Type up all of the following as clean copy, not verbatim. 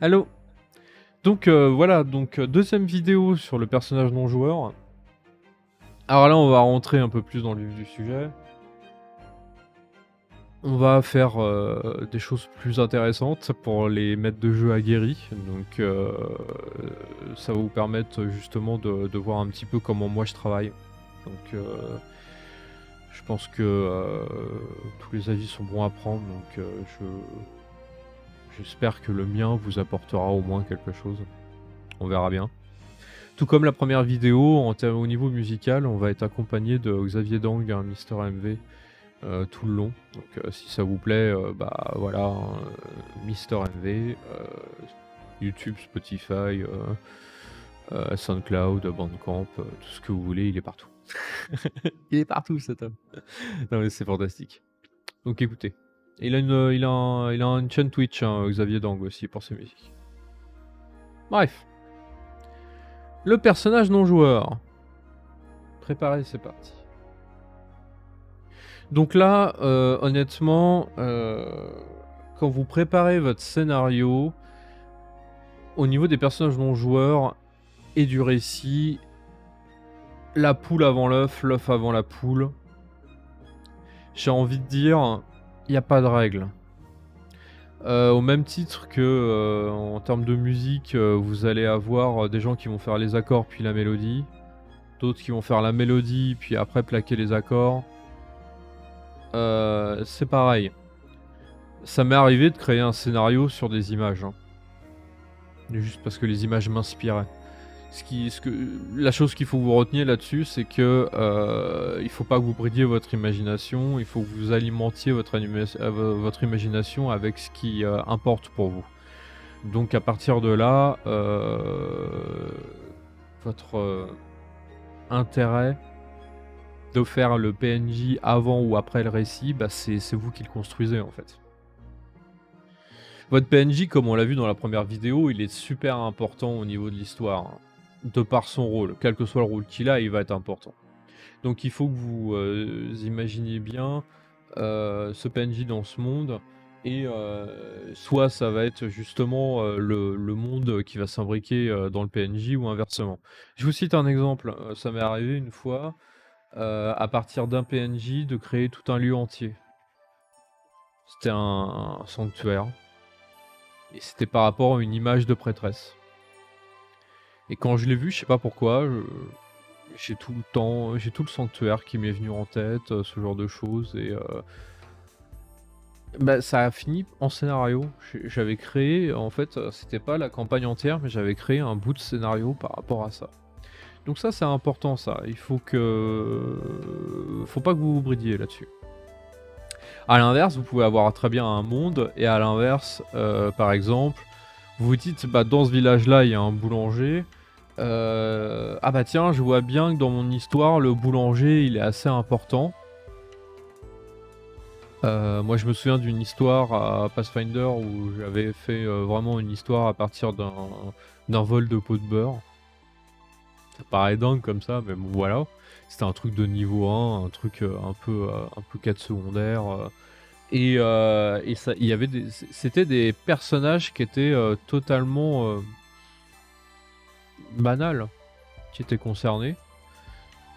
Allô. Donc voilà, donc deuxième vidéo sur le personnage non joueur. Alors là, on va rentrer un peu plus dans le vif du sujet. On va faire des choses plus intéressantes pour les maîtres de jeu aguerris. Donc ça va vous permettre justement de voir un petit peu comment moi je travaille. Donc je pense que tous les avis sont bons à prendre. Donc j'espère que le mien vous apportera au moins quelque chose. On verra bien. Tout comme la première vidéo, au niveau musical, on va être accompagné de Xavier Dang, un Mister MV, tout le long. Donc si ça vous plaît, bah voilà, hein, Mister MV, YouTube, Spotify, SoundCloud, Bandcamp, tout ce que vous voulez, il est partout. Il est partout cet homme. Non mais c'est fantastique. Donc écoutez, il a une chaîne Twitch, hein, Xavier Dang aussi pour ses musiques. Bref. Le personnage non joueur. Préparez, c'est parti. Donc là, honnêtement, quand vous préparez votre scénario, au niveau des personnages non joueurs et du récit, la poule avant l'œuf avant la poule, j'ai envie de dire, il n'y a pas de règle. Au même titre que en termes de musique, vous allez avoir des gens qui vont faire les accords puis la mélodie, d'autres qui vont faire la mélodie puis après plaquer les accords. C'est pareil. Ça m'est arrivé de créer un scénario sur des images, hein. Juste parce que les images m'inspiraient. La chose qu'il faut que vous reteniez là-dessus, c'est que il faut pas que vous bridiez votre imagination, il faut que vous alimentiez votre imagination avec ce qui importe pour vous. Donc à partir de là, votre intérêt de faire le PNJ avant ou après le récit, bah c'est vous qui le construisez en fait. Votre PNJ, comme on l'a vu dans la première vidéo, il est super important au niveau de l'histoire, hein. De par son rôle, quel que soit le rôle qu'il a, il va être important. Donc il faut que vous imaginiez bien ce PNJ dans ce monde, et soit ça va être justement le monde qui va s'imbriquer dans le PNJ, ou inversement. Je vous cite un exemple, ça m'est arrivé une fois, à partir d'un PNJ, de créer tout un lieu entier. C'était un sanctuaire. Et c'était par rapport à une image de prêtresse. Et quand je l'ai vu, je sais pas pourquoi, j'ai tout le sanctuaire qui m'est venu en tête, ce genre de choses, et bah, ça a fini en scénario. J'avais créé, en fait, c'était pas la campagne entière, mais j'avais créé un bout de scénario par rapport à ça. Donc ça, c'est important, ça. Faut pas que vous vous bridiez là-dessus. À l'inverse, vous pouvez avoir très bien un monde, et à l'inverse, par exemple, vous vous dites, bah, dans ce village-là, il y a un boulanger. Ah bah tiens, je vois bien que dans mon histoire, le boulanger, il est assez important. Moi, je me souviens d'une histoire à Pathfinder où j'avais fait vraiment une histoire à partir d'un vol de pot de beurre. Ça paraît dingue comme ça, mais bon, voilà. C'était un truc de niveau 1, un truc un peu quête secondaire. Et ça, il y avait c'était des personnages qui étaient totalement banals, qui étaient concernés.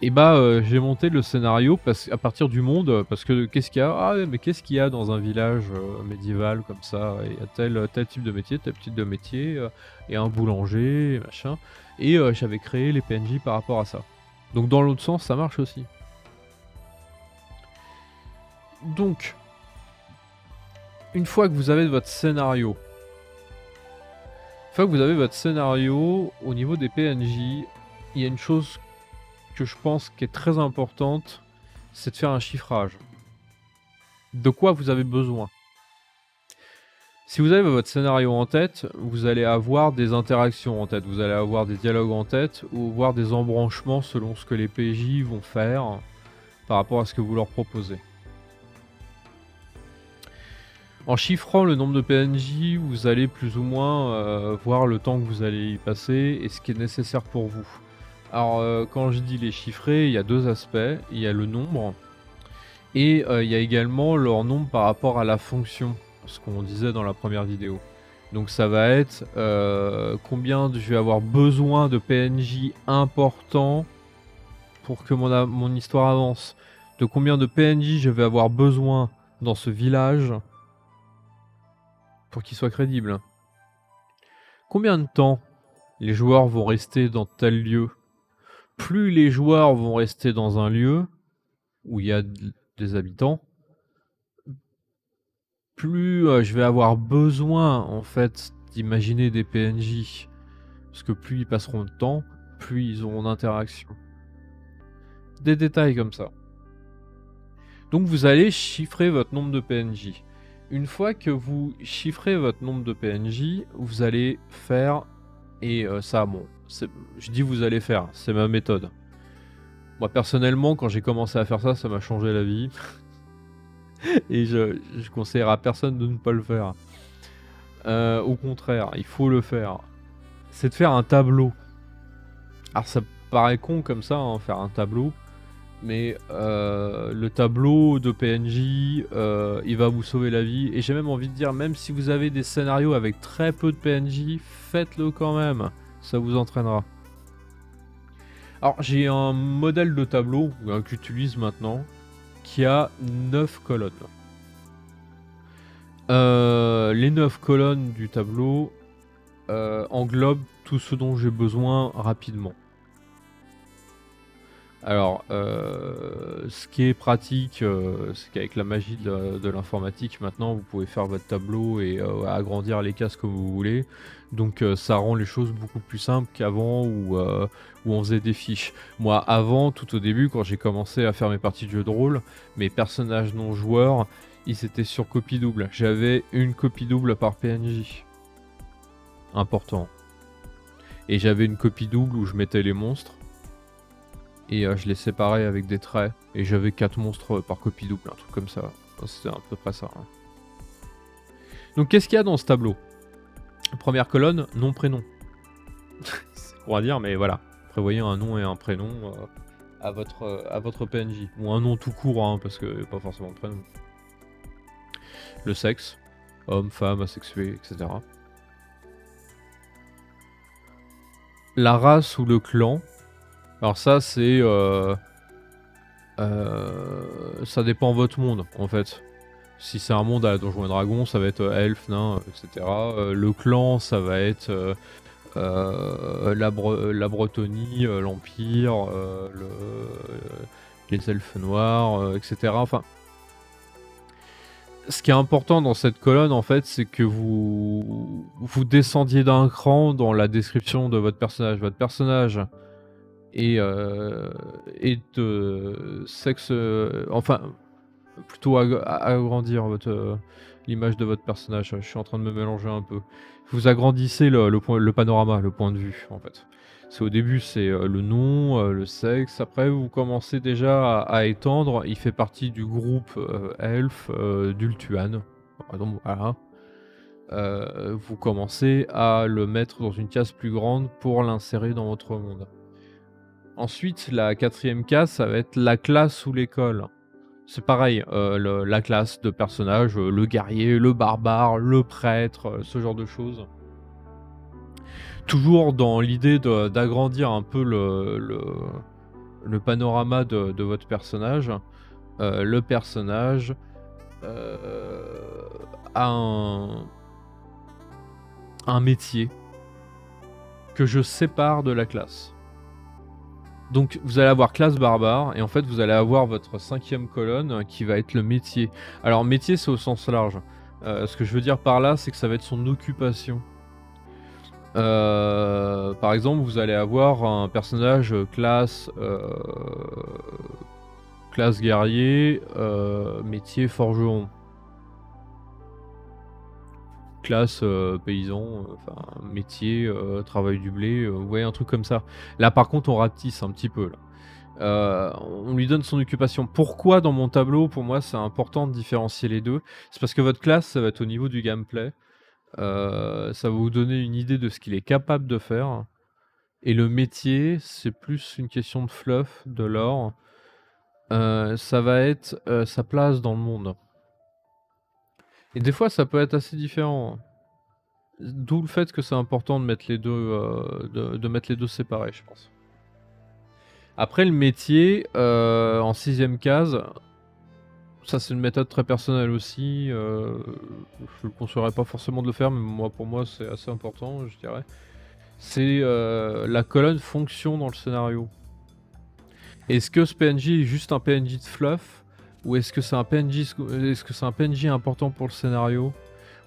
Et bah j'ai monté le scénario à partir du monde, parce que qu'est-ce qu'il y a? Ah ouais, mais qu'est-ce qu'il y a dans un village médiéval comme ça? Il y a tel type de métier, tel type de métier, et un boulanger, machin. Et j'avais créé les PNJ par rapport à ça. Donc dans l'autre sens, ça marche aussi. Donc, une fois que vous avez votre scénario, au niveau des PNJ, il y a une chose que je pense qui est très importante, c'est de faire un chiffrage. De quoi vous avez besoin? Si vous avez votre scénario en tête, vous allez avoir des interactions en tête, vous allez avoir des dialogues en tête, ou voir des embranchements selon ce que les PJ vont faire par rapport à ce que vous leur proposez. En chiffrant le nombre de PNJ, vous allez plus ou moins voir le temps que vous allez y passer et ce qui est nécessaire pour vous. Alors quand je dis les chiffrer, il y a deux aspects. Il y a le nombre, et il y a également leur nombre par rapport à la fonction, ce qu'on disait dans la première vidéo. Donc ça va être, combien je vais avoir besoin de PNJ importants pour que mon histoire avance. De combien de PNJ je vais avoir besoin dans ce village pour qu'il soit crédible. Combien de temps les joueurs vont rester dans tel lieu. Plus les joueurs vont rester dans un lieu où il y a des habitants, plus je vais avoir besoin en fait d'imaginer des PNJ. Parce que plus ils passeront de temps, plus ils auront d'interaction. Des détails comme ça. Donc vous allez chiffrer votre nombre de PNJ. Une fois que vous chiffrez votre nombre de PNJ, vous allez faire, et ça bon, je dis vous allez faire, c'est ma méthode. Moi personnellement, quand j'ai commencé à faire ça, ça m'a changé la vie. Et je conseillerais à personne de ne pas le faire. Au contraire, il faut le faire. C'est de faire un tableau. Alors ça paraît con comme ça, hein, faire un tableau. Mais le tableau de PNJ, il va vous sauver la vie. Et j'ai même envie de dire, même si vous avez des scénarios avec très peu de PNJ, faites-le quand même. Ça vous entraînera. Alors j'ai un modèle de tableau que j'utilise maintenant qui a 9 colonnes. Les 9 colonnes du tableau englobent tout ce dont j'ai besoin rapidement. Alors, ce qui est pratique, c'est qu'avec la magie de l'informatique, maintenant, vous pouvez faire votre tableau et agrandir les cases comme vous voulez. Donc, ça rend les choses beaucoup plus simples qu'avant où on faisait des fiches. Moi, avant, tout au début, quand j'ai commencé à faire mes parties de jeux de rôle, mes personnages non joueurs, ils étaient sur copie double. J'avais une copie double par PNJ. Important. Et j'avais une copie double où je mettais les monstres. Et je les séparais avec des traits. Et j'avais 4 monstres par copie double, un truc comme ça. C'était à peu près ça. Hein. Donc qu'est-ce qu'il y a dans ce tableau? Première colonne, nom, prénom. C'est pour à dire, mais voilà. Prévoyez un nom et un prénom à votre PNJ. Ou un nom tout court, hein, parce que pas forcément de prénom. Le sexe, homme, femme, asexué, etc. La race ou le clan. Alors ça, c'est... ça dépend de votre monde, en fait. Si c'est un monde à Donjons et Dragons, ça va être elfe, nain, etc. Le clan, ça va être la Bretonie, l'Empire, les elfes noirs, etc. Enfin, ce qui est important dans cette colonne, en fait, c'est que vous descendiez d'un cran dans la description de votre personnage. Votre personnage est de sexe... enfin, plutôt agrandir l'image de votre personnage. Je suis en train de me mélanger un peu. Vous agrandissez le panorama, le point de vue, en fait. C'est au début, c'est le nom, le sexe. Après, vous commencez déjà à étendre. Il fait partie du groupe elfe d'Ultuan. Donc voilà. Vous commencez à le mettre dans une case plus grande pour l'insérer dans votre monde. Ensuite, la 4e case, ça va être la classe ou l'école. C'est pareil, la classe de personnages, le guerrier, le barbare, le prêtre, ce genre de choses. Toujours dans l'idée d'agrandir un peu le panorama de votre personnage. Le personnage a un métier que je sépare de la classe. Donc vous allez avoir classe barbare et en fait vous allez avoir votre 5e colonne qui va être le métier. Alors métier c'est au sens large. Ce que je veux dire par là c'est que ça va être son occupation. Par exemple vous allez avoir un personnage classe guerrier, métier forgeron. Classe paysan, enfin métier, travail du blé, vous voyez un truc comme ça. Là par contre on rapetisse un petit peu là. On lui donne son occupation. Pourquoi dans mon tableau, pour moi c'est important de différencier les deux? C'est parce que votre classe ça va être au niveau du gameplay. Ça va vous donner une idée de ce qu'il est capable de faire. Et le métier c'est plus une question de fluff, de lore. Ça va être sa place dans le monde. Et des fois ça peut être assez différent. D'où le fait que c'est important de mettre les 2, de mettre les 2 séparés, je pense. Après le métier, en 6e case, ça c'est une méthode très personnelle aussi, je ne conseillerais pas forcément de le faire, mais moi pour moi c'est assez important, je dirais. C'est, la colonne fonction dans le scénario. Est-ce que ce PNJ est juste un PNJ de fluff? Ou est-ce que c'est un PNJ important pour le scénario?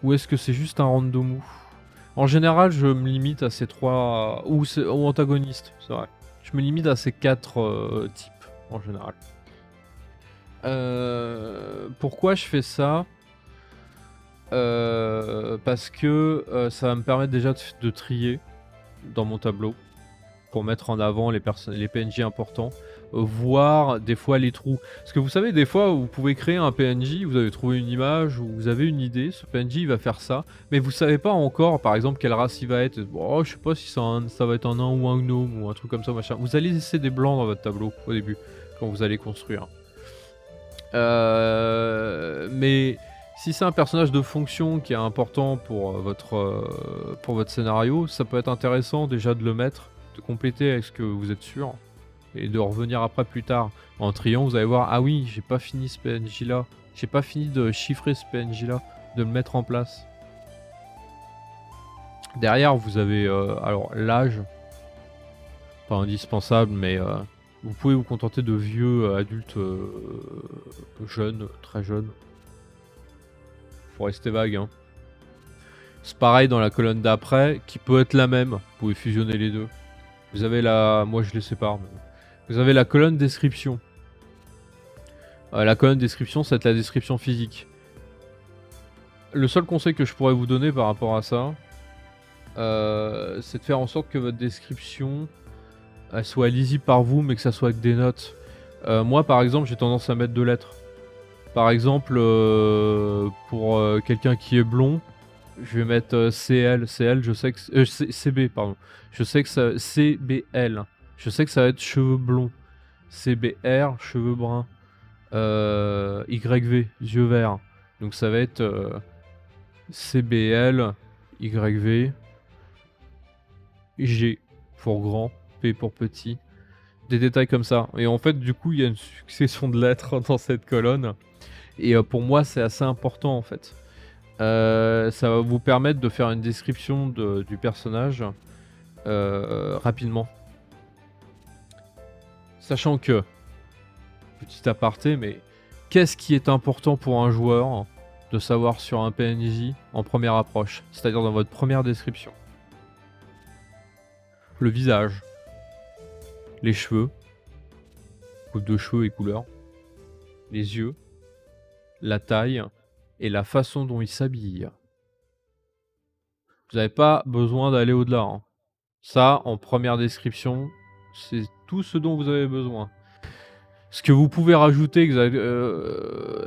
Ou est-ce que c'est juste un randomou? En général, je me limite à ces 3 ou antagonistes, c'est vrai. Je me limite à ces 4 types, en général. Pourquoi je fais ça? Parce que, ça va me permettre déjà de trier dans mon tableau, pour mettre en avant les PNJ importants, voir des fois les trous. Parce que vous savez, des fois, vous pouvez créer un PNJ, vous avez trouvé une image ou vous avez une idée, ce PNJ il va faire ça, mais vous savez pas encore, par exemple, quelle race il va être. Oh, je sais pas si ça va être un nain ou un gnome ou un truc comme ça, machin. Vous allez laisser des blancs dans votre tableau au début, quand vous allez construire. Mais si c'est un personnage de fonction qui est important pour votre scénario, ça peut être intéressant déjà de le mettre, de compléter avec ce que vous êtes sûr, et de revenir après plus tard. En triant, vous allez voir, ah oui, j'ai pas fini ce PNJ là, j'ai pas fini de chiffrer ce PNJ là, de le mettre en place. Derrière, vous avez alors l'âge, pas indispensable, mais vous pouvez vous contenter de vieux adultes jeunes, très jeunes. Faut rester vague, hein. C'est pareil dans la colonne d'après, qui peut être la même. Vous pouvez fusionner les deux. Vous avez moi je les sépare. Mais... Vous avez la colonne description. La colonne description, c'est la description physique. Le seul conseil que je pourrais vous donner par rapport à ça, c'est de faire en sorte que votre description elle soit lisible par vous, mais que ça soit avec des notes. Moi, par exemple, j'ai tendance à mettre 2 lettres. Par exemple, pour quelqu'un qui est blond, je vais mettre CL. CL, je sais que CB, pardon. Je sais que ça CBL. Je sais que ça va être cheveux blonds. CBR, cheveux bruns. YV, yeux verts. Donc ça va être CBL, YV, G pour grand, P pour petit. Des détails comme ça. Et en fait, du coup, il y a une succession de lettres dans cette colonne. Et pour moi, c'est assez important en fait. Ça va vous permettre de faire une description du personnage rapidement. Sachant que, petit aparté, mais qu'est-ce qui est important pour un joueur de savoir sur un PNJ en première approche, c'est-à-dire dans votre première description? Le visage, les cheveux, coupe de cheveux et couleur, les yeux, la taille et la façon dont il s'habille. Vous n'avez pas besoin d'aller au-delà, hein. Ça, en première description, c'est tout ce dont vous avez besoin. Ce que vous pouvez rajouter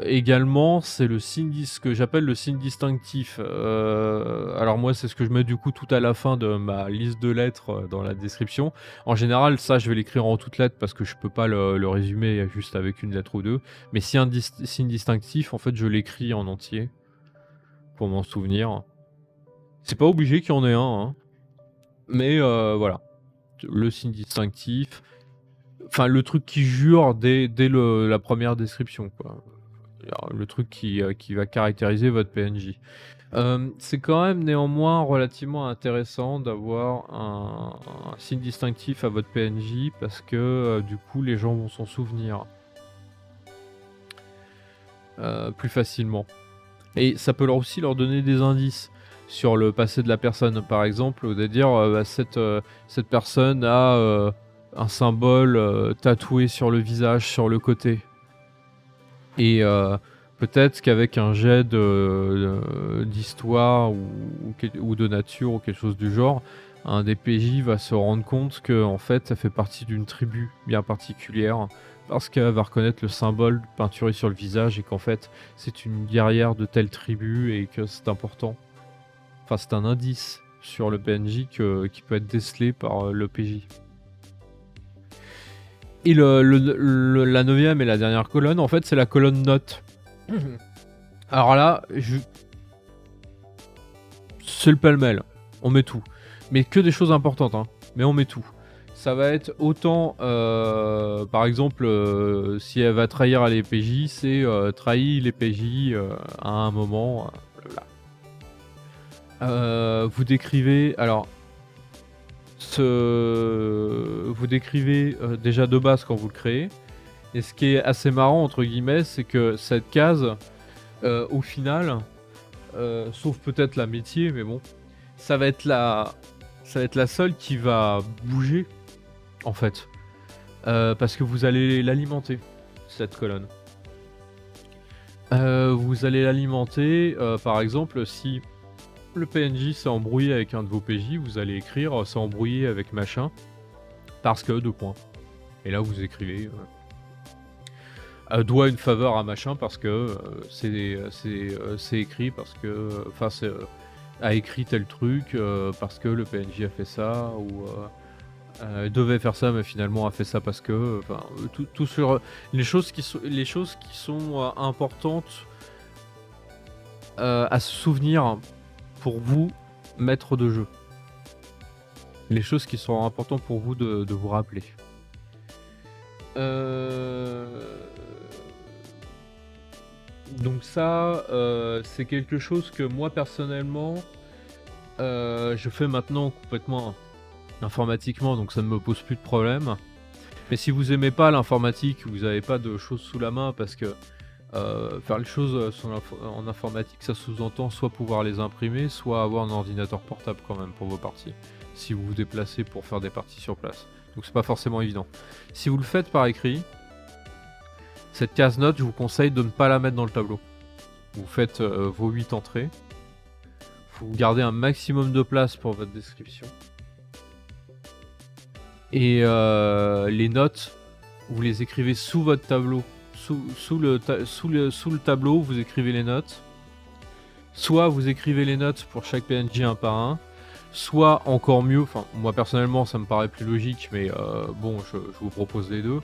également, c'est ce que j'appelle le signe distinctif. Alors moi, c'est ce que je mets du coup tout à la fin de ma liste de lettres dans la description. En général, ça, je vais l'écrire en toutes lettres parce que je peux pas le résumer juste avec une lettre ou deux. Mais si un signe distinctif, en fait, je l'écris en entier pour m'en souvenir. C'est pas obligé qu'il y en ait un, hein. Mais voilà, le signe distinctif. Enfin, le truc qui jure dès la première description, quoi. Le truc qui va caractériser votre PNJ. C'est quand même néanmoins relativement intéressant d'avoir un signe distinctif à votre PNJ parce que du coup les gens vont s'en souvenir plus facilement. Et ça peut aussi leur donner des indices sur le passé de la personne. Par exemple, de dire cette personne a un symbole tatoué sur le visage, sur le côté. Et peut-être qu'avec un jet d'histoire ou de nature ou quelque chose du genre, un des PJ va se rendre compte que en fait ça fait partie d'une tribu bien particulière parce qu'elle va reconnaître le symbole peinturé sur le visage et qu'en fait c'est une guerrière de telle tribu et que c'est important. Enfin, c'est un indice sur le PNJ qui peut être décelé par le PJ. Et la 9ème et la dernière colonne, en fait, c'est la colonne notes. Alors là, c'est le pêle-mêle. On met tout. Mais que des choses importantes, hein. Mais on met tout. Ça va être autant, par exemple, si elle va trahir à les PJ, c'est trahir les PJ à un moment. Vous décrivez. Alors, vous décrivez déjà de base quand vous le créez. Et ce qui est assez marrant, entre guillemets, c'est que cette case, au final, sauf peut-être la métier, mais bon, ça va être la seule qui va bouger, en fait. Parce que vous allez l'alimenter, cette colonne. Vous allez l'alimenter, par exemple, si le PNJ s'est embrouillé avec un de vos PJ, vous allez écrire s'est embrouillé avec machin, parce que, 2 points. Et là, vous écrivez doit une faveur à machin parce que c'est écrit, parce que. Enfin, a écrit tel truc, parce que le PNJ a fait ça, ou. Devait faire ça mais finalement a fait ça parce que, enfin, tout sur les choses qui sont importantes à se souvenir pour vous, maître de jeu. Les choses qui sont importantes pour vous de vous rappeler. Donc ça, c'est quelque chose que moi personnellement, je fais maintenant complètement informatiquement, donc ça ne me pose plus de problème. Mais si vous aimez pas l'informatique, vous n'avez pas de choses sous la main, parce que faire les choses en informatique, ça sous-entend soit pouvoir les imprimer, soit avoir un ordinateur portable quand même pour vos parties, si vous vous déplacez pour faire des parties sur place. Donc c'est pas forcément évident. Si vous le faites par écrit, cette case note, je vous conseille de ne pas la mettre dans le tableau. Vous faites vos 8 entrées. Vous gardez un maximum de place pour votre description. Et les notes, vous les écrivez sous votre tableau. Sous le tableau, vous écrivez les notes. Soit vous écrivez les notes pour chaque PNJ un par un. Soit encore mieux, enfin moi personnellement ça me paraît plus logique, mais bon, je vous propose les deux.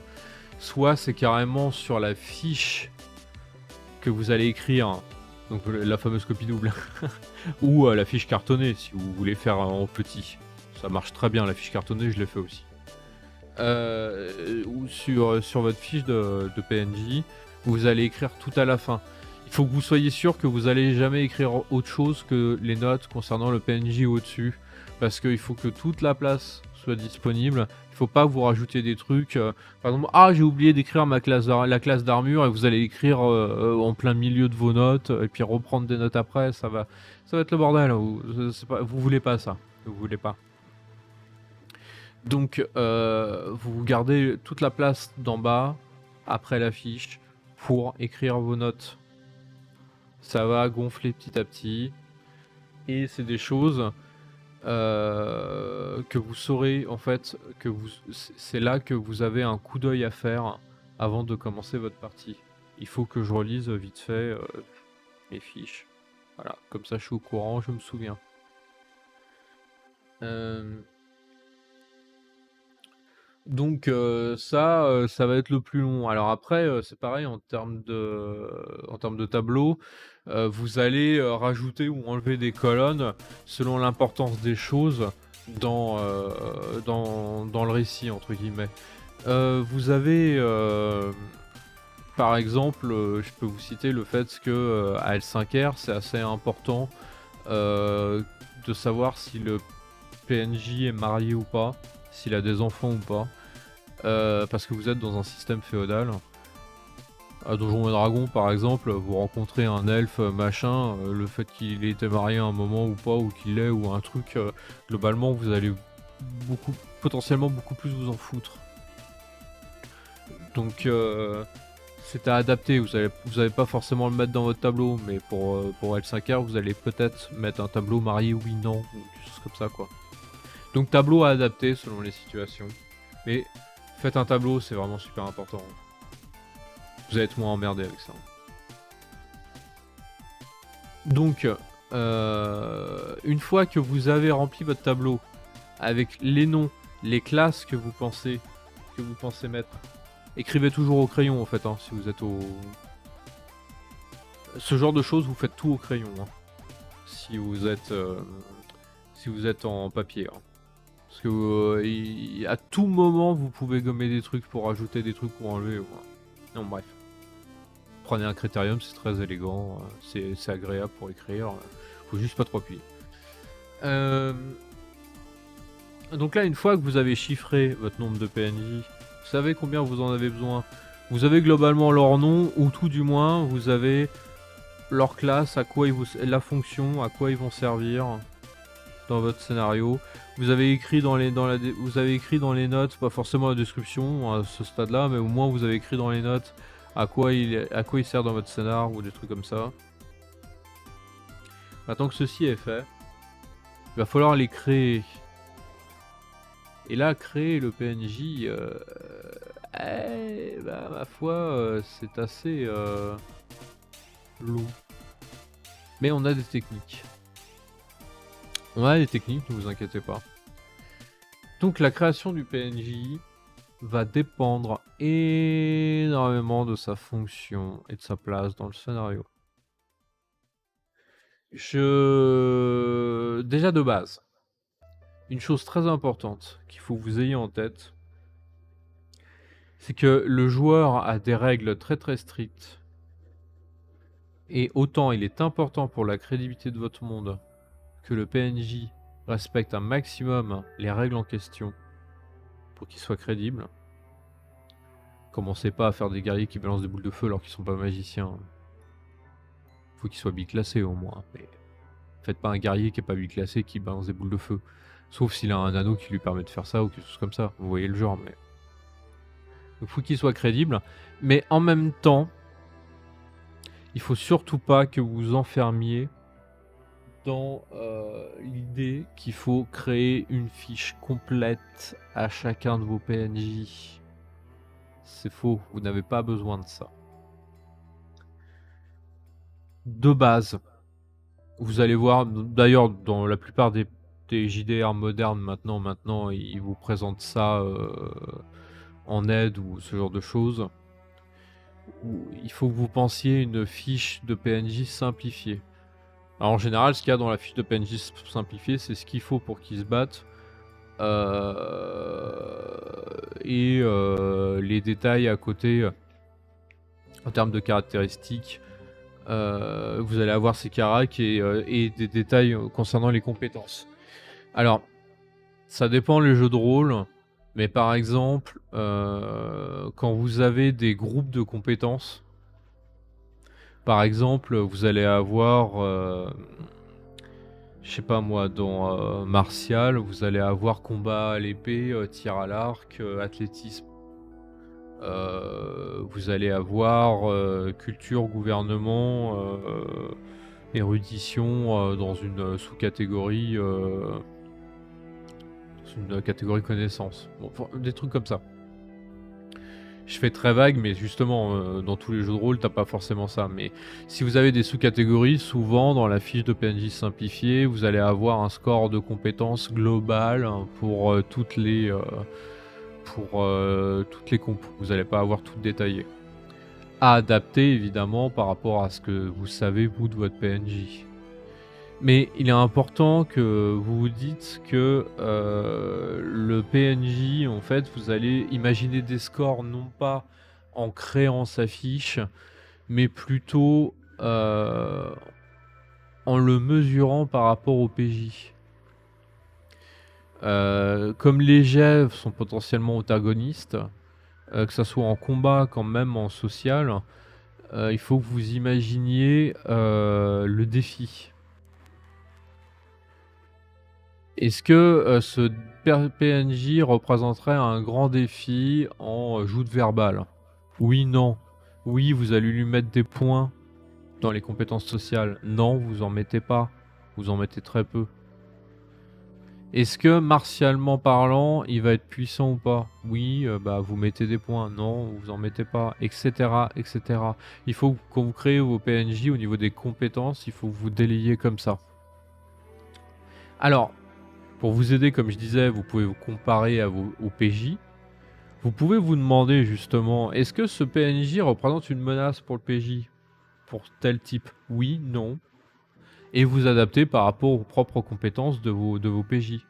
Soit c'est carrément sur la fiche que vous allez écrire, donc la fameuse copie double, ou la fiche cartonnée si vous voulez faire en petit. Ça marche très bien, la fiche cartonnée, je l'ai fait aussi. Ou sur votre fiche de PNJ, vous allez écrire tout à la fin. Il faut que vous soyez sûr que vous allez jamais écrire autre chose que les notes concernant le PNJ au-dessus, parce qu'il faut que toute la place soit disponible. Il faut pas vous rajouter des trucs. Par exemple, j'ai oublié d'écrire la classe d'armure, et vous allez écrire en plein milieu de vos notes, et puis reprendre des notes après. Ça va être le bordel. Vous voulez pas ça. Vous voulez pas. Donc, vous gardez toute la place d'en bas, après la fiche, pour écrire vos notes. Ça va gonfler petit à petit. Et c'est des choses que vous saurez, en fait, c'est là que vous avez un coup d'œil à faire avant de commencer votre partie. Il faut que je relise vite fait les fiches. Voilà, comme ça je suis au courant, je me souviens. Donc ça va être le plus long. Alors après, c'est pareil en termes de tableau, vous allez rajouter ou enlever des colonnes selon l'importance des choses dans le récit, entre guillemets. Vous avez par exemple, je peux vous citer le fait que à L5R, c'est assez important de savoir si le PNJ est marié ou pas, s'il a des enfants ou pas, parce que vous êtes dans un système féodal. À Donjons et Dragons par exemple, vous rencontrez un elfe machin, le fait qu'il ait été marié à un moment ou pas, ou qu'il l'ait, ou un truc, globalement vous allez potentiellement beaucoup plus vous en foutre. Donc c'est à adapter, vous allez pas forcément le mettre dans votre tableau, mais pour L5R vous allez peut-être mettre un tableau marié oui non, ou des choses comme ça quoi. Donc tableau à adapter selon les situations. Mais faites un tableau, c'est vraiment super important. Vous allez être moins emmerdé avec ça. Donc, une fois que vous avez rempli votre tableau avec les noms, les classes que vous pensez mettre, écrivez toujours au crayon en fait, hein, si vous êtes au... Ce genre de choses, vous faites tout au crayon. Hein. si vous êtes, si vous êtes en papier, hein. Parce que, à tout moment, vous pouvez gommer des trucs pour ajouter des trucs ou enlever, voilà. Non, bref. Prenez un Critérium, c'est très élégant, c'est agréable pour écrire, faut juste pas trop appuyer. Donc là, une fois que vous avez chiffré votre nombre de PNJ, vous savez combien vous en avez besoin. Vous avez globalement leur nom, ou tout du moins, vous avez leur classe, à quoi la fonction, à quoi ils vont servir dans votre scénario. Vous avez écrit vous avez écrit dans les notes, pas forcément la description à ce stade-là, mais au moins vous avez écrit dans les notes à quoi il sert dans votre scénar ou des trucs comme ça. Maintenant que ceci est fait, il va falloir les créer. Et là, créer le PNJ, bah, ma foi, c'est assez long. Mais on a des techniques. On a des techniques, ne vous inquiétez pas. Donc la création du PNJ va dépendre énormément de sa fonction et de sa place dans le scénario. Déjà de base, une chose très importante qu'il faut que vous ayez en tête, c'est que le joueur a des règles très très strictes. Et autant il est important pour la crédibilité de votre monde que le PNJ respecte un maximum les règles en question pour qu'il soit crédible. Commencez pas à faire des guerriers qui balancent des boules de feu alors qu'ils sont pas magiciens. Faut qu'ils soient biclassés au moins. Mais faites pas un guerrier qui est pas biclassé qui balance des boules de feu. Sauf s'il a un anneau qui lui permet de faire ça ou quelque chose comme ça. Vous voyez le genre, mais... Donc faut qu'il soit crédible. Mais en même temps, il faut surtout pas que vous vous enfermiez dans l'idée qu'il faut créer une fiche complète à chacun de vos PNJ. C'est faux, vous n'avez pas besoin de ça. De base, vous allez voir, d'ailleurs dans la plupart des JDR modernes maintenant ils vous présentent ça en aide ou ce genre de choses. Il faut que vous pensiez une fiche de PNJ simplifiée. Alors en général, ce qu'il y a dans la fiche de PNJ simplifiée, c'est ce qu'il faut pour qu'ils se battent. Et les détails à côté, en termes de caractéristiques, vous allez avoir ces caracs et des détails concernant les compétences. Alors, ça dépend les jeux de rôle, mais par exemple, quand vous avez des groupes de compétences, par exemple, vous allez avoir, je sais pas moi, dans martial, vous allez avoir combat à l'épée, tir à l'arc, athlétisme. Vous allez avoir culture, gouvernement, érudition dans une sous-catégorie, une catégorie connaissance. Bon, des trucs comme ça. Je fais très vague, mais justement, dans tous les jeux de rôle, t'as pas forcément ça. Mais si vous avez des sous-catégories, souvent dans la fiche de PNJ simplifiée, vous allez avoir un score de compétences global pour toutes les compos. Vous n'allez pas avoir tout détaillé. À adapter évidemment par rapport à ce que vous savez vous de votre PNJ. Mais il est important que vous vous dites que le PNJ, en fait, vous allez imaginer des scores non pas en créant sa fiche, mais plutôt en le mesurant par rapport au PJ. Comme les jets sont potentiellement antagonistes, que ça soit en combat quand même en social, il faut que vous imaginiez le défi. Est-ce que ce PNJ représenterait un grand défi en joute verbale? Oui, non. Oui, vous allez lui mettre des points dans les compétences sociales. Non, vous en mettez pas. Vous en mettez très peu. Est-ce que martialement parlant, il va être puissant ou pas? Oui, bah vous mettez des points. Non, vous en mettez pas, etc., etc. Il faut que quand vous créez vos PNJ au niveau des compétences, il faut que vous délayiez comme ça. Alors, pour vous aider, comme je disais, vous pouvez vous comparer au PJ. Vous pouvez vous demander justement, est-ce que ce PNJ représente une menace pour le PJ? Pour tel type? Oui, non. et vous adaptez par rapport aux propres compétences de vos PJ.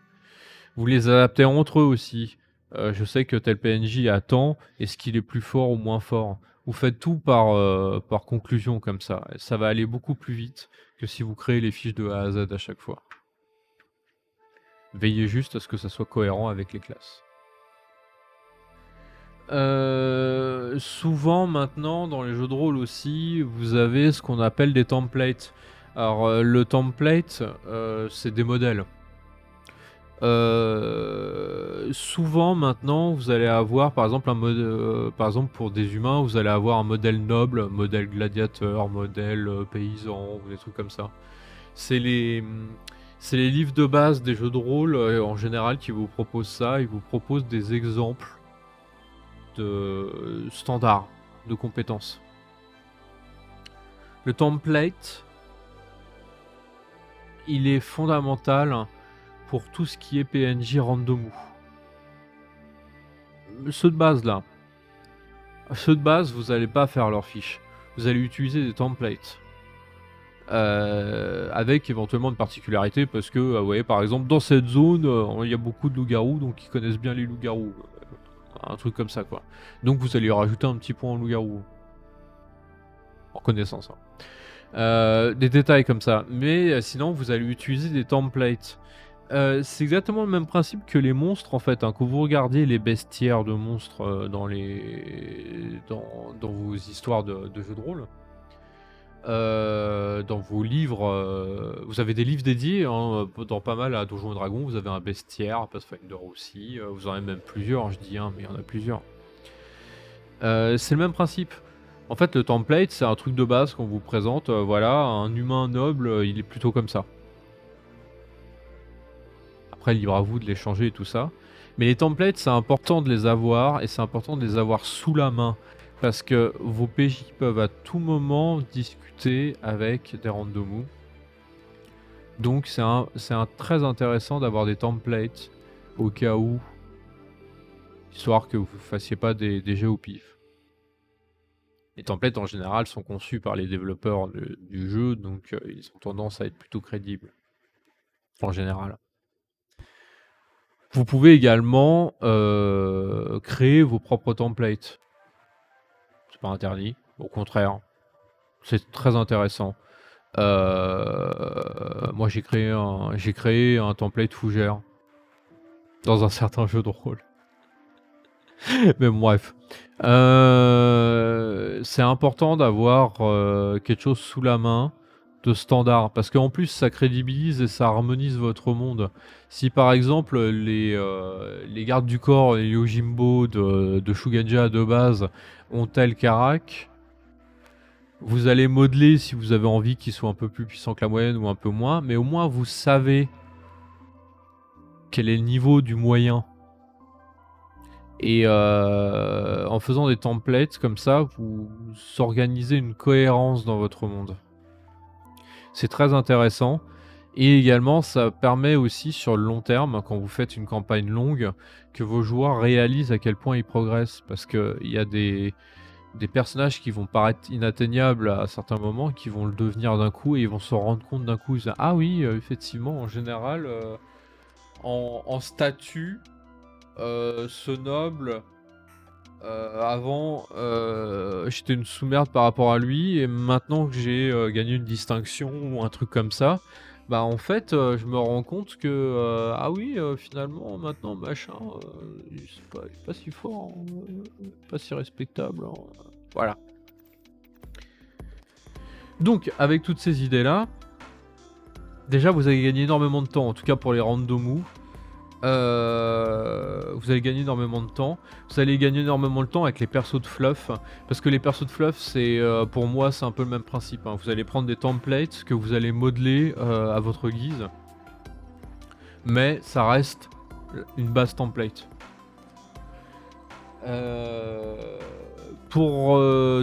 Vous les adaptez entre eux aussi. Je sais que tel PNJ a tant, est-ce qu'il est plus fort ou moins fort? Vous faites tout par conclusion comme ça, et ça va aller beaucoup plus vite que si vous créez les fiches de A à Z à chaque fois. Veillez juste à ce que ça soit cohérent avec les classes. Souvent maintenant dans les jeux de rôle aussi, vous avez ce qu'on appelle des templates. Alors, le template, c'est des modèles. Souvent maintenant, vous allez avoir par exemple par exemple pour des humains, vous allez avoir un modèle noble, modèle gladiateur, modèle, paysan ou des trucs comme ça. C'est les, c'est les livres de base des jeux de rôle, en général qui vous proposent ça. Ils vous proposent des exemples de standards de compétences. Le template, il est fondamental pour tout ce qui est PNJ randomou. Ceux de base là, ceux de base, vous n'allez pas faire leurs fiches. Vous allez utiliser des templates. Avec éventuellement une particularité parce que, vous voyez, par exemple, dans cette zone, il y a beaucoup de loups-garous, donc ils connaissent bien les loups-garous. Un truc comme ça, quoi. Donc vous allez rajouter un petit point en loup-garou. En connaissance. Des détails comme ça. Mais sinon, vous allez utiliser des templates. C'est exactement le même principe que les monstres en fait, hein. Quand vous regardez les bestiaires de monstres dans vos histoires de jeux de rôle, dans vos livres, vous avez des livres dédiés, hein, dans pas mal à Donjons et Dragons, vous avez un bestiaire, à Pathfinder aussi, vous en avez même plusieurs, je dis un, mais il y en a plusieurs. C'est le même principe. En fait, le template, c'est un truc de base qu'on vous présente, voilà, un humain noble, il est plutôt comme ça. Après, libre à vous de les changer et tout ça. Mais les templates, c'est important de les avoir, et c'est important de les avoir sous la main. Parce que vos PJ peuvent à tout moment discuter avec des randomos. Donc c'est très intéressant d'avoir des templates au cas où, histoire que vous ne fassiez pas des jeux au pif. Les templates en général sont conçus par les développeurs du jeu, donc ils ont tendance à être plutôt crédibles. En général. Vous pouvez également créer vos propres templates. C'est pas interdit, au contraire. C'est très intéressant. Moi j'ai créé un template fougère dans un certain jeu de rôle. Mais bref. C'est important d'avoir quelque chose sous la main de standard, parce qu'en plus ça crédibilise et ça harmonise votre monde. Si par exemple les gardes du corps, les Yojimbo de Shugenja de base ont tel carac, vous allez modeler si vous avez envie qu'ils soient un peu plus puissants que la moyenne ou un peu moins, mais au moins vous savez quel est le niveau du moyen. Et en faisant des templates comme ça, vous organisez une cohérence dans votre monde. C'est très intéressant. Et également, ça permet aussi sur le long terme, quand vous faites une campagne longue, que vos joueurs réalisent à quel point ils progressent. Parce qu'il y a des personnages qui vont paraître inatteignables à certains moments, qui vont le devenir d'un coup, et ils vont se rendre compte d'un coup, ils disent, ah oui, effectivement, en général, en statut, ce noble, avant, j'étais une sous-merde par rapport à lui, et maintenant que j'ai gagné une distinction ou un truc comme ça, bah en fait, je me rends compte que, ah oui, finalement, maintenant, machin, il est pas si fort, hein, pas si respectable, hein, voilà. Donc, avec toutes ces idées-là, déjà, vous avez gagné énormément de temps, en tout cas pour les randomous. Vous allez gagner énormément de temps. Vous allez gagner énormément de temps avec les persos de fluff. Parce que les persos de fluff, c'est pour moi, c'est un peu le même principe, hein. Vous allez prendre des templates que vous allez modeler à votre guise. Mais ça reste une base template. Pour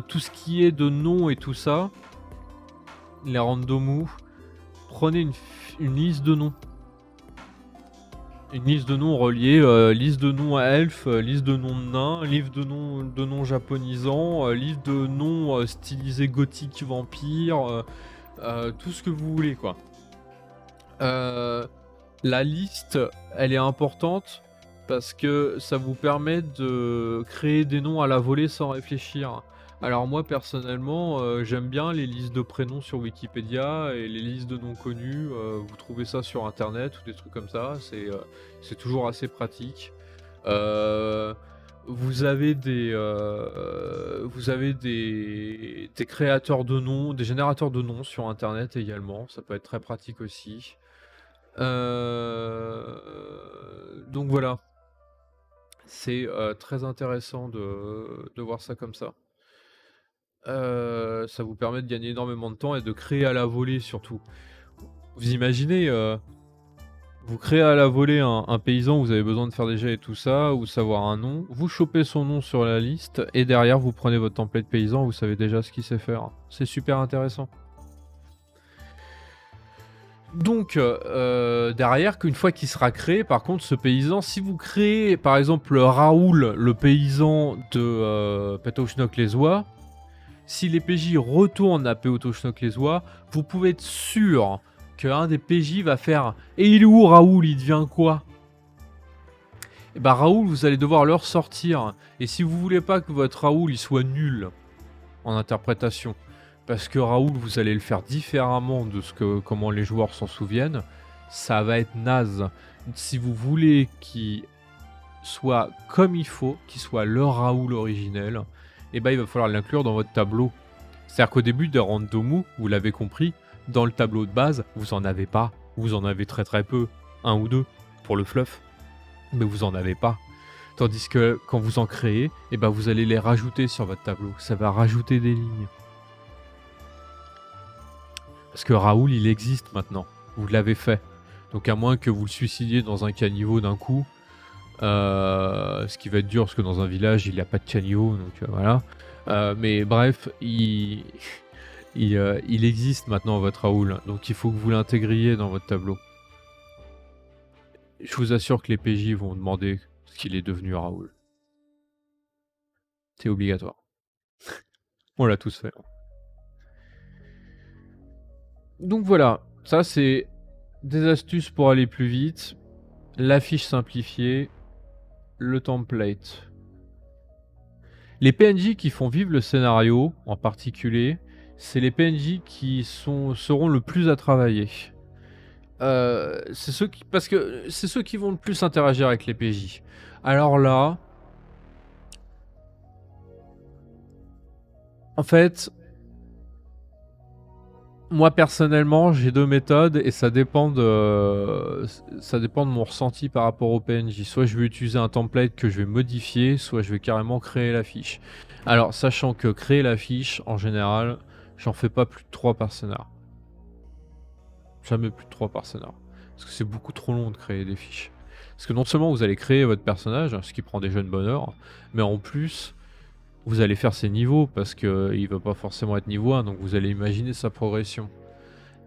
tout ce qui est de noms et tout ça, les randomous, prenez une liste de noms. Une liste de noms reliés, liste de noms à elfes, liste de noms de nains, liste de noms japonisants, liste de noms stylisés gothiques vampires, tout ce que vous voulez quoi. Heu, la liste, elle est importante parce que ça vous permet de créer des noms à la volée sans réfléchir. Alors moi personnellement, j'aime bien les listes de prénoms sur Wikipédia et les listes de noms connus, vous trouvez ça sur internet ou des trucs comme ça, c'est toujours assez pratique. Heu, vous avez des créateurs de noms, des générateurs de noms sur internet également, ça peut être très pratique aussi. Donc voilà, c'est, très intéressant de voir ça comme ça. Ça vous permet de gagner énormément de temps et de créer à la volée surtout. Vous imaginez, vous créez à la volée un paysan, vous avez besoin de faire des jets et tout ça, ou savoir un nom, vous chopez son nom sur la liste et derrière vous prenez votre template paysan, vous savez déjà ce qu'il sait faire. C'est super intéressant. Donc, derrière qu'une fois qu'il sera créé, par contre, ce paysan, si vous créez, par exemple, Raoul, le paysan de, Pétochnock-les-Oies, si les PJ retournent à Pétochnock-les-Oies, vous pouvez être sûr qu'un des PJ va faire: «Et il est où Raoul? Il devient quoi?» Et bah, Raoul, vous allez devoir le ressortir et si vous voulez pas que votre Raoul, il soit nul en interprétation, parce que Raoul, vous allez le faire différemment de ce que comment les joueurs s'en souviennent, ça va être naze. Si vous voulez qu'il soit comme il faut, qu'il soit le Raoul originel, et ben il va falloir l'inclure dans votre tableau. C'est-à-dire qu'au début de Randomu, vous l'avez compris, dans le tableau de base, vous en avez pas. Vous en avez très très peu, un ou deux, pour le fluff, mais vous en avez pas. Tandis que quand vous en créez, et ben vous allez les rajouter sur votre tableau. Ça va rajouter des lignes. Parce que Raoul, il existe maintenant. Vous l'avez fait. Donc à moins que vous le suicidiez dans un caniveau d'un coup, ce qui va être dur parce que dans un village, il n'y a pas de caniveau, donc voilà. Mais bref, il existe maintenant votre Raoul, donc il faut que vous l'intégriez dans votre tableau. Je vous assure que les PJ vont demander ce qu'il est devenu Raoul. C'est obligatoire. On l'a tous fait. Donc voilà, ça c'est des astuces pour aller plus vite, l'affiche simplifiée, le template. Les PNJ qui font vivre le scénario, en particulier, c'est les PNJ qui seront le plus à travailler. C'est ceux qui parce que c'est ceux qui vont le plus interagir avec les PJ. Alors là, en fait, moi personnellement, j'ai 2 méthodes et ça dépend de mon ressenti par rapport au PNJ. Soit je vais utiliser un template que je vais modifier, soit je vais carrément créer la fiche. Alors, sachant que créer la fiche, en général, j'en fais pas plus de 3 par scénar. Jamais plus de 3 par scénar. Parce que c'est beaucoup trop long de créer des fiches. Parce que non seulement vous allez créer votre personnage, ce qui prend déjà une bonne heure, mais en plus, vous allez faire ses niveaux, parce qu'il va pas forcément être niveau 1, donc vous allez imaginer sa progression.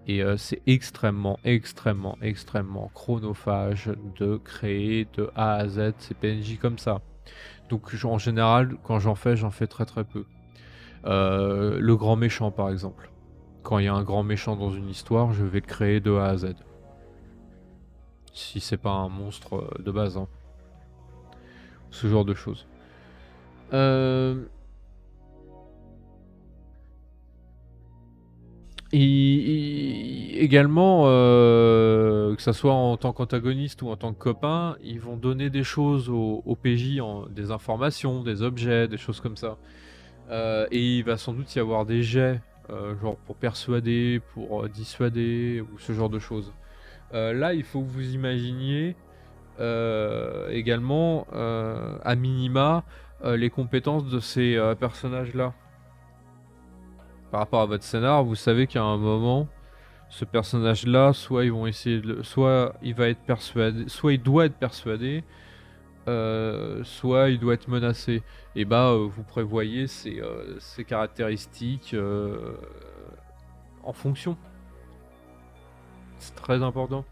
Et c'est extrêmement, extrêmement, extrêmement chronophage de créer de A à Z ces PNJ comme ça. Donc en général, quand j'en fais très très peu. Le grand méchant par exemple. Quand il y a un grand méchant dans une histoire, je vais le créer de A à Z. Si c'est pas un monstre de base, hein. Ce genre de choses. Également, que ça soit en tant qu'antagoniste ou en tant que copain, ils vont donner des choses aux PJ, des informations, des objets, des choses comme ça. Et il va sans doute y avoir des jets, genre pour persuader, pour dissuader, ou ce genre de choses. Là, il faut que vous imaginiez également, à minima, les compétences de ces personnages-là. Par rapport à votre scénar, vous savez qu'à un moment, ce personnage-là, soit ils vont essayer soit il va être persuadé, soit il doit être persuadé, soit il doit être menacé. Et bah, vous prévoyez ces caractéristiques en fonction. C'est très important.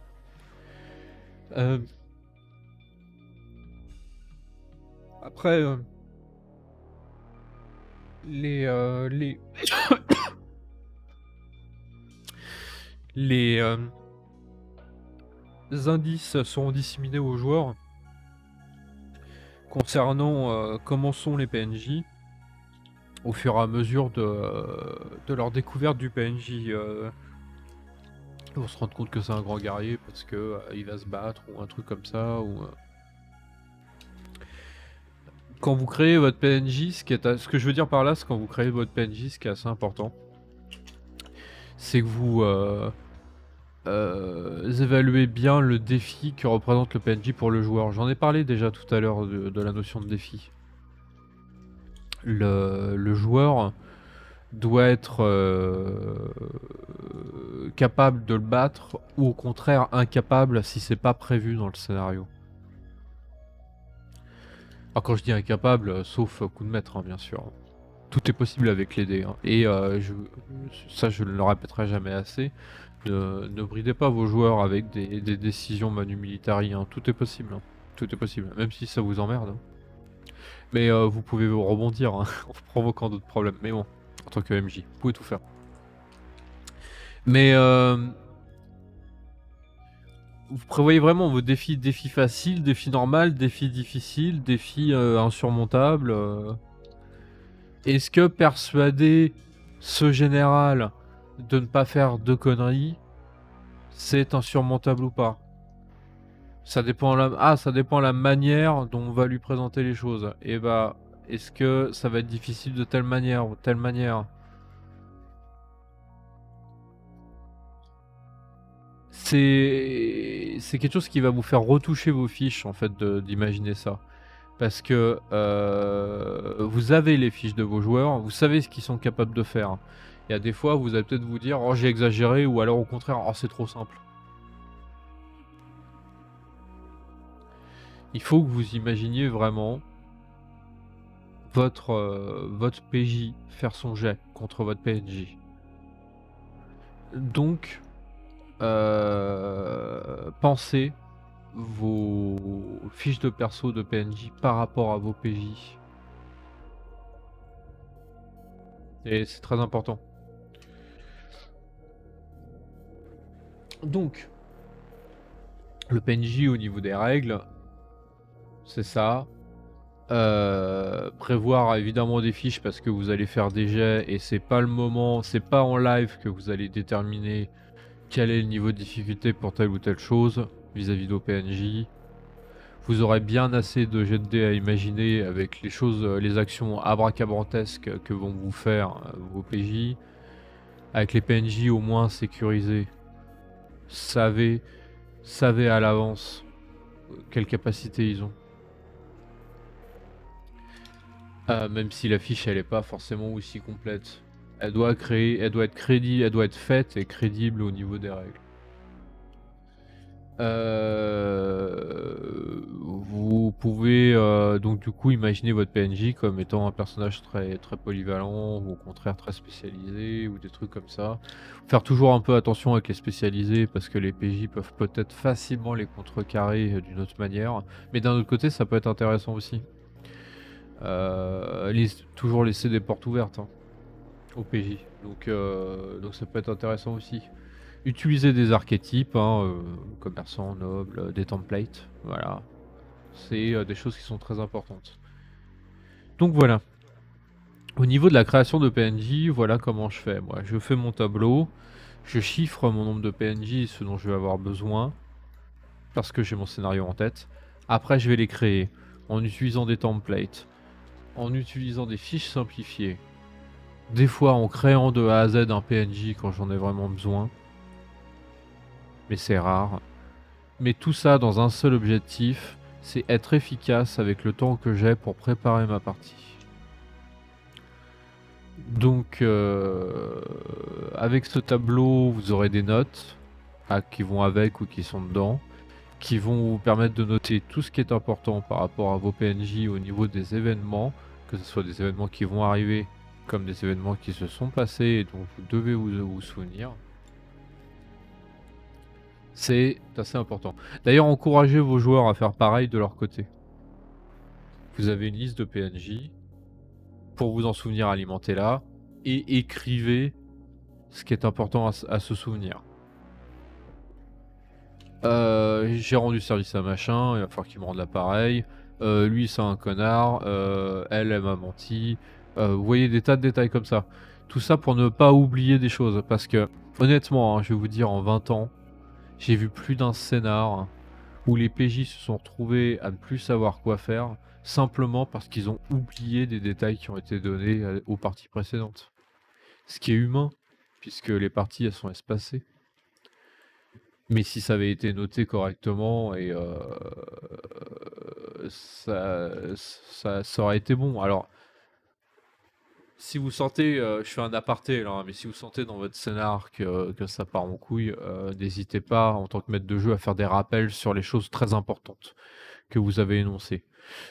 Euh, Après, les les indices seront disséminés aux joueurs concernant comment sont les PNJ au fur et à mesure de leur découverte du PNJ. Ils vont se rendre compte que c'est un grand guerrier parce que il va se battre ou un truc comme ça. Quand vous créez votre PNJ, ce que je veux dire par là, c'est quand vous créez votre PNJ, ce qui est assez important, c'est que vous évaluez bien le défi que représente le PNJ pour le joueur. J'en ai parlé déjà tout à l'heure de la notion de défi. Le joueur doit être capable de le battre ou au contraire incapable si c'est pas prévu dans le scénario. Alors quand je dis incapable, sauf coup de maître, hein, bien sûr. Tout est possible avec les dés. Hein. Et ça, je ne le répéterai jamais assez. Ne bridez pas vos joueurs avec des décisions manu militari. Hein. Tout est possible. Hein. Tout est possible, même si ça vous emmerde. Hein. Mais vous pouvez vous rebondir hein, en provoquant d'autres problèmes. Mais bon, en tant que MJ, vous pouvez tout faire. Mais vous prévoyez vraiment vos défis faciles, défis normal, défis difficiles, défis insurmontables. Est-ce que persuader ce général de ne pas faire de conneries, c'est insurmontable ou pas? Ça dépend ça dépend la manière dont on va lui présenter les choses. Et bah, est-ce que ça va être difficile de telle manière ou telle manière? C'est quelque chose qui va vous faire retoucher vos fiches en fait d'imaginer ça. Parce que vous avez les fiches de vos joueurs, vous savez ce qu'ils sont capables de faire. Il y a des fois, vous allez peut-être vous dire « Oh, j'ai exagéré » ou alors au contraire « Oh, c'est trop simple ». Il faut que vous imaginiez vraiment votre PJ faire son jet contre votre PNJ. Donc, pensez vos fiches de perso de PNJ par rapport à vos PJ. Et c'est très important. Donc, le PNJ au niveau des règles, c'est ça. Prévoir évidemment des fiches parce que vous allez faire des jets et c'est pas le moment, c'est pas en live que vous allez déterminer quel est le niveau de difficulté pour telle ou telle chose vis-à-vis de vos PNJ. Vous aurez bien assez de jets de dés à imaginer avec les choses, les actions abracadabrantesques que vont vous faire vos PJ. Avec les PNJ au moins sécurisés, savez à l'avance quelle capacité ils ont. Même si la fiche elle est pas forcément aussi complète. Elle doit être crédible, elle doit être faite et crédible au niveau des règles. Vous pouvez donc du coup imaginer votre PNJ comme étant un personnage très polyvalent ou au contraire très spécialisé ou des trucs comme ça. Faire toujours un peu attention avec les spécialisés parce que les PJ peuvent peut-être facilement les contrecarrer d'une autre manière. Mais d'un autre côté ça peut être intéressant aussi. Toujours laisser des portes ouvertes hein, au PJ. Donc ça peut être intéressant aussi. Utiliser des archétypes, hein, commerçants, nobles, des templates, voilà. C'est des choses qui sont très importantes. Donc voilà. Au niveau de la création de PNJ, voilà comment je fais. Moi, je fais mon tableau, je chiffre mon nombre de PNJ, ce dont je vais avoir besoin, parce que j'ai mon scénario en tête. Après, je vais les créer en utilisant des templates, en utilisant des fiches simplifiées, des fois en créant de A à Z un PNJ quand j'en ai vraiment besoin. Mais c'est rare. Mais tout ça dans un seul objectif, c'est être efficace avec le temps que j'ai pour préparer ma partie. Donc avec ce tableau, vous aurez des notes qui vont avec ou qui sont dedans, qui vont vous permettre de noter tout ce qui est important par rapport à vos PNJ au niveau des événements, que ce soit des événements qui vont arriver comme des événements qui se sont passés et dont vous devez vous souvenir. C'est assez important. D'ailleurs, encouragez vos joueurs à faire pareil de leur côté. Vous avez une liste de PNJ. Pour vous en souvenir, alimentez-la. Et écrivez ce qui est important à se souvenir. J'ai rendu service à machin, il va falloir qu'il me rende l'appareil. Lui, c'est un connard, elle m'a menti. Vous voyez des tas de détails comme ça. Tout ça pour ne pas oublier des choses parce que honnêtement, hein, je vais vous dire en 20 ans, j'ai vu plus d'un scénar où les PJ se sont retrouvés à ne plus savoir quoi faire, simplement parce qu'ils ont oublié des détails qui ont été donnés, aux parties précédentes. Ce qui est humain, puisque les parties, elles sont espacées. Mais si ça avait été noté correctement et ça aurait été bon. Alors, si vous sentez, je fais un aparté là, hein, mais si vous sentez dans votre scénar que ça part en couille, n'hésitez pas en tant que maître de jeu à faire des rappels sur les choses très importantes que vous avez énoncées.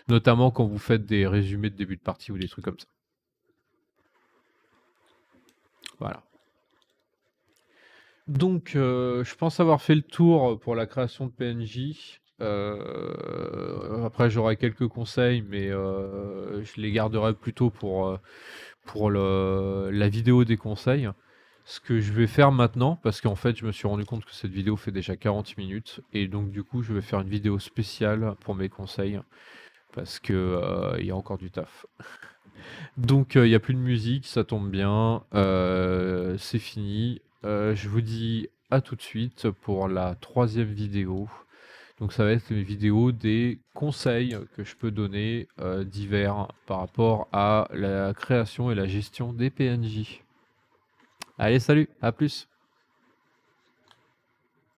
Notamment quand vous faites des résumés de début de partie ou des trucs comme ça. Voilà. Donc, je pense avoir fait le tour pour la création de PNJ. Après j'aurai quelques conseils, mais je les garderai plutôt pour la vidéo des conseils. Ce que je vais faire maintenant, parce qu'en fait je me suis rendu compte que cette vidéo fait déjà 40 minutes, et donc du coup je vais faire une vidéo spéciale pour mes conseils, parce que il y a encore du taf. Donc il n'y a plus de musique, ça tombe bien, c'est fini. Je vous dis à tout de suite pour la troisième vidéo. Donc ça va être une vidéo des conseils que je peux donner divers par rapport à la création et la gestion des PNJ. Allez, salut, à plus.